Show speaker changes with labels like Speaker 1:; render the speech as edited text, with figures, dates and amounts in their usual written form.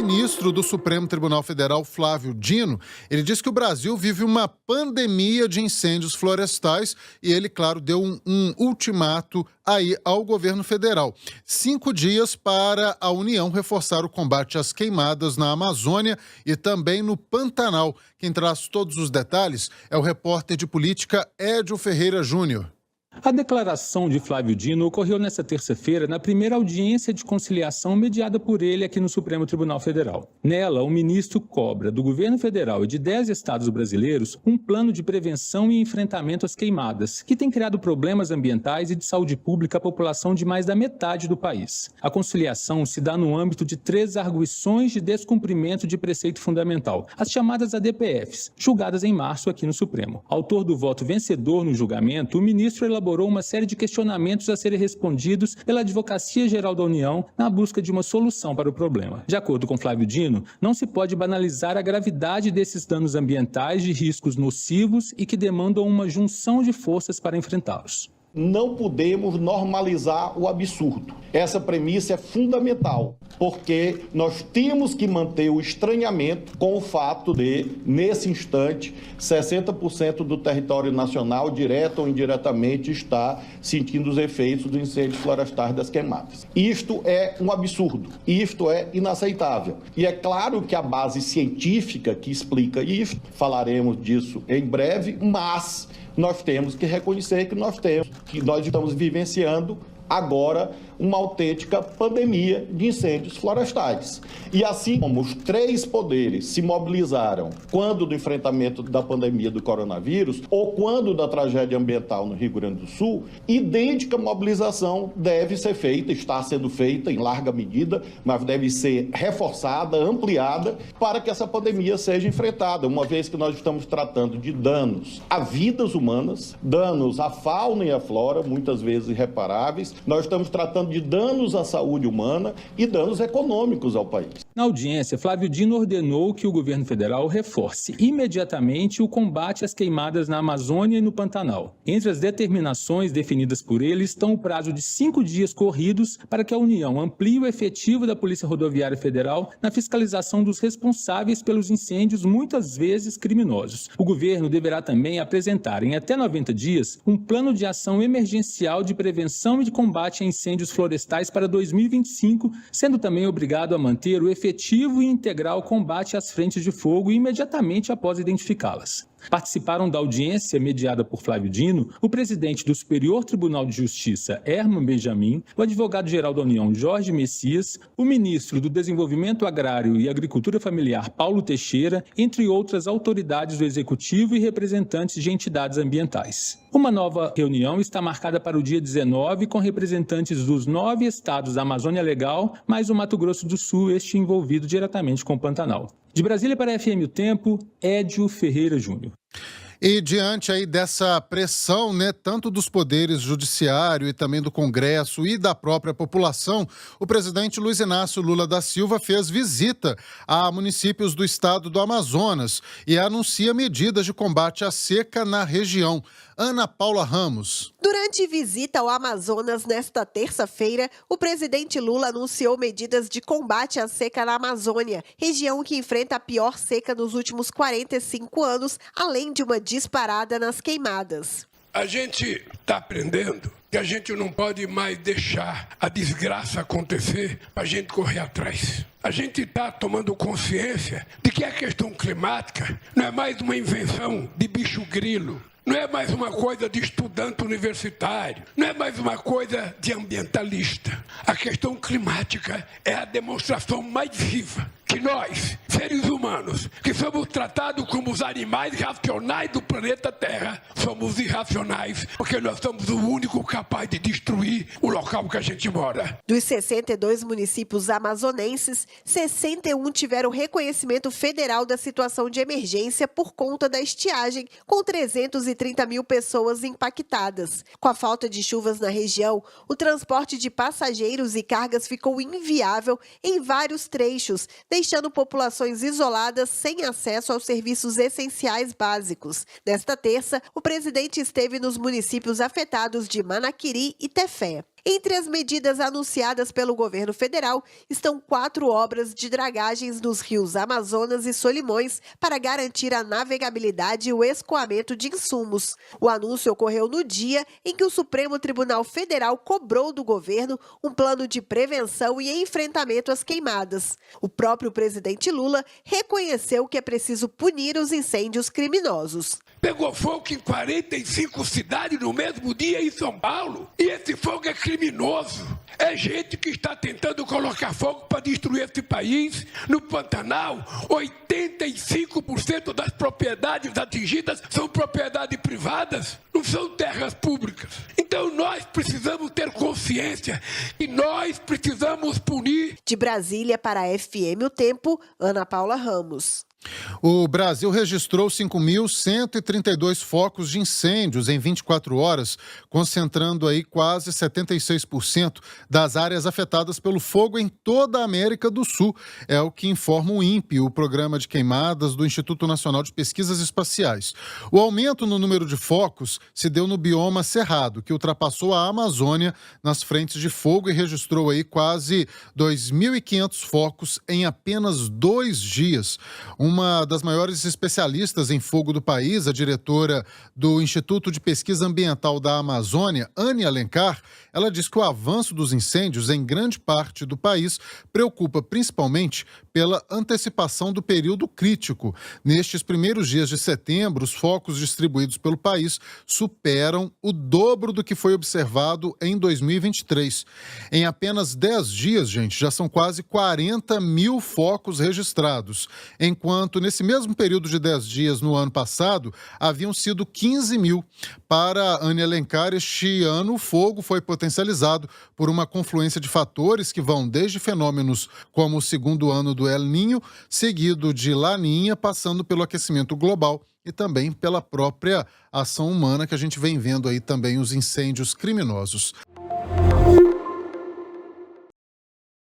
Speaker 1: ministro do Supremo Tribunal Federal, Flávio Dino, ele disse que o Brasil vive uma pandemia de incêndios florestais e ele, claro, deu um ultimato aí ao governo federal. 5 dias para a União reforçar o combate às queimadas na Amazônia e também no Pantanal. Quem traz todos os detalhes é o repórter de política Edio Ferreira Júnior.
Speaker 2: A declaração de Flávio Dino ocorreu nesta terça-feira na primeira audiência de conciliação mediada por ele aqui no Supremo Tribunal Federal. Nela, o ministro cobra do governo federal e de 10 estados brasileiros um plano de prevenção e enfrentamento às queimadas, que tem criado problemas ambientais e de saúde pública à população de mais da metade do país. A conciliação se dá no âmbito de 3 arguições de descumprimento de preceito fundamental, as chamadas ADPFs, julgadas em março aqui no Supremo. Autor do voto vencedor no julgamento, o ministro elaborou uma série de questionamentos a serem respondidos pela Advocacia Geral da União na busca de uma solução para o problema. De acordo com Flávio Dino, não se pode banalizar a gravidade desses danos ambientais de riscos nocivos e que demandam uma junção de forças para enfrentá-los.
Speaker 3: Não podemos normalizar o absurdo. Essa premissa é fundamental, porque nós temos que manter o estranhamento com o fato de, nesse instante, 60% do território nacional, direto ou indiretamente, está sentindo os efeitos dos incêndios florestais das queimadas. Isto é um absurdo, isto é inaceitável. E é claro que a base científica que explica isso, falaremos disso em breve, mas nós temos que reconhecer que nós estamos vivenciando agora uma autêntica pandemia de incêndios florestais. E assim como os 3 poderes se mobilizaram quando do enfrentamento da pandemia do coronavírus ou quando da tragédia ambiental no Rio Grande do Sul, idêntica mobilização deve ser feita, está sendo feita em larga medida, mas deve ser reforçada, ampliada, para que essa pandemia seja enfrentada, uma vez que nós estamos tratando de danos a vidas humanas, danos à fauna e à flora, muitas vezes irreparáveis. Nós estamos tratando de danos à saúde humana e danos econômicos ao país.
Speaker 2: Na audiência, Flávio Dino ordenou que o governo federal reforce imediatamente o combate às queimadas na Amazônia e no Pantanal. Entre as determinações definidas por ele estão o prazo de 5 dias corridos para que a União amplie o efetivo da Polícia Rodoviária Federal na fiscalização dos responsáveis pelos incêndios, muitas vezes criminosos. O governo deverá também apresentar, em até 90 dias, um plano de ação emergencial de prevenção e de combate a incêndios florestais para 2025, sendo também obrigado a manter o efetivo e integral combate às frentes de fogo imediatamente após identificá-las. Participaram da audiência mediada por Flávio Dino o presidente do Superior Tribunal de Justiça, Herman Benjamin, o advogado-geral da União, Jorge Messias, o ministro do Desenvolvimento Agrário e Agricultura Familiar, Paulo Teixeira, entre outras autoridades do Executivo e representantes de entidades ambientais. Uma nova reunião está marcada para o dia 19, com representantes dos 9 estados da Amazônia Legal, mais o Mato Grosso do Sul, este envolvido diretamente com o Pantanal. De Brasília para a FM O Tempo, Edio Ferreira Júnior.
Speaker 1: E diante aí dessa pressão, tanto dos poderes judiciário e também do Congresso e da própria população, o presidente Luiz Inácio Lula da Silva fez visita a municípios do estado do Amazonas e anuncia medidas de combate à seca na região. Ana Paula Ramos.
Speaker 4: Durante visita ao Amazonas nesta terça-feira, o presidente Lula anunciou medidas de combate à seca na Amazônia, região que enfrenta a pior seca nos últimos 45 anos, além de uma disparada nas queimadas.
Speaker 5: A gente está aprendendo que a gente não pode mais deixar a desgraça acontecer para a gente correr atrás. A gente está tomando consciência de que a questão climática não é mais uma invenção de bicho grilo. Não é mais uma coisa de estudante universitário, não é mais uma coisa de ambientalista. A questão climática é a demonstração mais viva que nós, seres humanos, que somos tratados como os animais racionais do planeta Terra, somos irracionais, porque nós somos o único capaz de destruir o local que a gente mora.
Speaker 4: Dos 62 municípios amazonenses, 61 tiveram reconhecimento federal da situação de emergência por conta da estiagem, com 330 mil pessoas impactadas. Com a falta de chuvas na região, o transporte de passageiros e cargas ficou inviável em vários trechos, deixando populações isoladas sem acesso aos serviços essenciais básicos. Nesta terça, o presidente esteve nos municípios afetados de Manaquiri e Tefé. Entre as medidas anunciadas pelo governo federal estão 4 obras de dragagens nos rios Amazonas e Solimões para garantir a navegabilidade e o escoamento de insumos. O anúncio ocorreu no dia em que o Supremo Tribunal Federal cobrou do governo um plano de prevenção e enfrentamento às queimadas. O próprio presidente Lula reconheceu que é preciso punir os incêndios criminosos.
Speaker 5: Pegou fogo em 45 cidades no mesmo dia em São Paulo. E esse fogo é criminoso. É gente que está tentando colocar fogo para destruir esse país. No Pantanal, 85% das propriedades atingidas são propriedades privadas, não são terras públicas. Então nós precisamos ter consciência que nós precisamos punir.
Speaker 4: De Brasília para a FM O Tempo, Ana Paula Ramos.
Speaker 1: O Brasil registrou 5.132 focos de incêndios em 24 horas, concentrando aí quase 76% das áreas afetadas pelo fogo em toda a América do Sul. É o que informa o INPE, o Programa de Queimadas do Instituto Nacional de Pesquisas Espaciais. O aumento no número de focos se deu no bioma Cerrado, que ultrapassou a Amazônia nas frentes de fogo e registrou aí quase 2.500 focos em apenas 2 dias. Uma das maiores especialistas em fogo do país, a diretora do Instituto de Pesquisa Ambiental da Amazônia, Anne Alencar, ela diz que o avanço dos incêndios em grande parte do país preocupa principalmente pela antecipação do período crítico. Nestes primeiros dias de setembro, os focos distribuídos pelo país superam o dobro do que foi observado em 2023. Em apenas 10 dias, gente, já são quase 40 mil focos registrados, enquanto nesse mesmo período de 10 dias no ano passado, haviam sido 15 mil. Para Anne Alencar, este ano o fogo foi potencializado por uma confluência de fatores que vão desde fenômenos como o segundo ano do El Niño, seguido de Laninha, passando pelo aquecimento global e também pela própria ação humana, que a gente vem vendo aí também os incêndios criminosos.